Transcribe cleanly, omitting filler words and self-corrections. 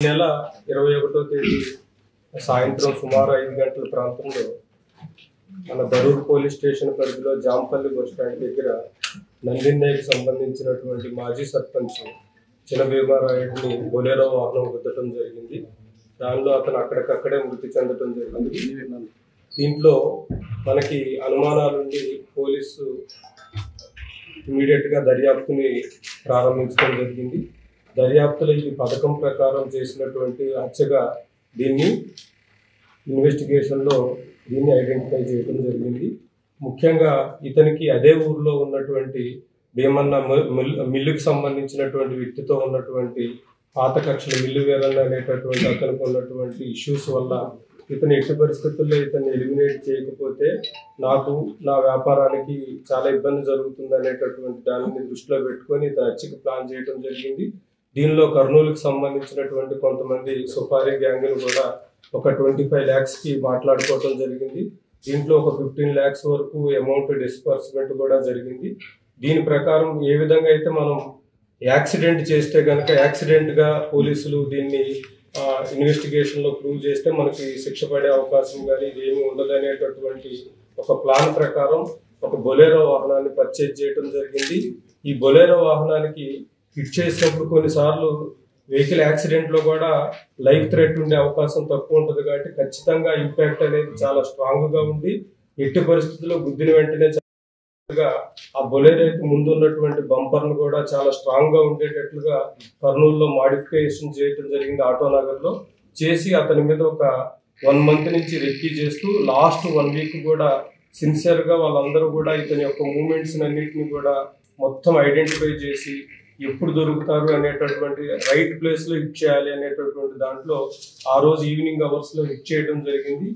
నెల 21వ తేదీ సాయంత్రం సుమారు 5 గంటల ప్రాంతంలో మన దరూర్ పోలీస్ స్టేషన్ పరిధిలో జాంపల్లి బస్ స్టాండ్ దగ్గర నందిన్నయ్యకి సంబంధించినటువంటి మాజీ సర్పంచ్ చినభీమారాయుడిని బొలెరో వాహనం గుద్దటం జరిగింది. దానిలో అతను అక్కడికక్కడే మృతి చెందడం జరిగింది. దీంట్లో మనకి అనుమానాలుండి పోలీసు ఇమీడియట్గా దర్యాప్తుని ప్రారంభించడం జరిగింది. దర్యాప్తులో ఇది పథకం ప్రకారం చేసినటువంటి హత్యగా దీన్ని ఇన్వెస్టిగేషన్లో దీన్ని ఐడెంటిఫై చేయడం జరిగింది. ముఖ్యంగా ఇతనికి అదే ఊరిలో ఉన్నటువంటి భీమన్న మిల్లుకి సంబంధించినటువంటి వ్యక్తితో ఉన్నటువంటి పాత కక్షలు మిల్లు వేలన్న అనేటటువంటి అతనికి ఉన్నటువంటి ఇష్యూస్ వల్ల ఇతను ఎట్టి పరిస్థితుల్లో ఇతన్ని ఎలిమినేట్ చేయకపోతే నాకు నా వ్యాపారానికి చాలా ఇబ్బంది జరుగుతుంది అనేటటువంటి దానిని దృష్టిలో పెట్టుకొని ఇతను హత్యకి ప్లాన్ చేయడం జరిగింది. దీనిలో కర్నూలుకి సంబంధించినటువంటి కొంతమంది సుపారీ గ్యాంగులు కూడా ఒక 25 lakhsకి మాట్లాడుకోవడం జరిగింది. దీంట్లో ఒక 15 lakhs వరకు అమౌంట్ డిస్బర్స్మెంట్ కూడా జరిగింది. దీని ప్రకారం ఏ విధంగా అయితే మనం యాక్సిడెంట్ చేస్తే కనుక యాక్సిడెంట్గా పోలీసులు దీన్ని ఇన్వెస్టిగేషన్లో ప్రూవ్ చేస్తే మనకి శిక్ష పడే అవకాశం కానీ ఇదేమీ ఉండదు అనేటటువంటి ఒక ప్లాన్ ప్రకారం ఒక బొలెరో వాహనాన్ని పర్చేజ్ చేయడం జరిగింది. ఈ బొలెరో వాహనానికి హిట్ చేసినప్పుడు కొన్నిసార్లు వెహికల్ యాక్సిడెంట్లో కూడా లైఫ్ థ్రెట్ ఉండే అవకాశం తక్కువ ఉంటుంది. కాబట్టి ఖచ్చితంగా ఇంపాక్ట్ అనేది చాలా స్ట్రాంగ్గా ఉండి ఎట్టి పరిస్థితుల్లో గుద్దిన వెంటనే ఆ బొలెరోకి ముందు ఉన్నటువంటి బంపర్ను కూడా చాలా స్ట్రాంగ్గా ఉండేటట్లుగా కర్నూలులో మాడిఫికేషన్ చేయడం జరిగింది. ఆటోనగర్లో చేసి అతని మీద ఒక 1 month నుంచి రెక్కీ చేస్తూ లాస్ట్ 1 week కూడా సిన్సియర్గా వాళ్ళందరూ కూడా ఇతని యొక్క మూమెంట్స్ అన్నింటినీ కూడా మొత్తం ఐడెంటిఫై చేసి ఎప్పుడు దొరుకుతారు అనేటటువంటి రైట్ ప్లేస్లో హిట్ చేయాలి అనేటటువంటి దాంట్లో ఆ రోజు ఈవినింగ్ అవర్స్లో హిట్ చేయడం జరిగింది.